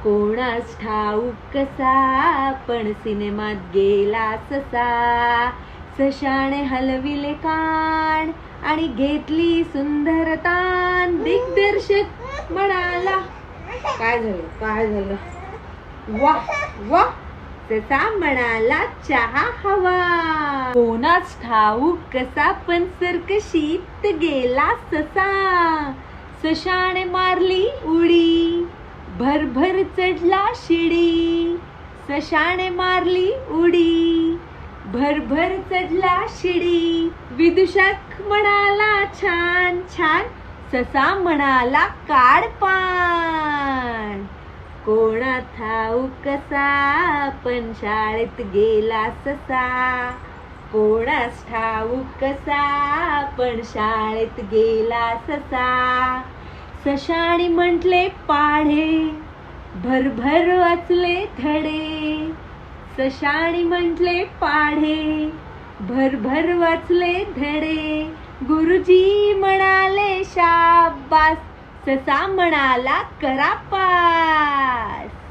कोणास ठाऊक कसा पण सिनेमात गेला ससा. सशाने हलविले कान आणि घेतली सुंदर तान. दिग्दर्शक म्हणाला, काय झालं वा वा. ससा म्हणाला, चहा हवा. कोणास ठाऊक कसा पण सर्कशीत गेला ससा. सशाने मारली उडी, भरभर चढला शिडी. सशाने मारली उडी, भरभर चढला शिडी. विदूषक म्हणाला, छान छान. ससा म्हणाला, काढ पान. कोणा ठाऊक कसा पण शाळेत गेला ससा. कोणास ठाऊक कसा पण शाळेत गेला ससा. सशाने म्हटले पाढे, भरभर वाचले धडे. सशाने म्हटले पाढे, भरभर वाचले धडे. गुरुजी म्हणाले शाबास. ससा म्हणाला, करा पास.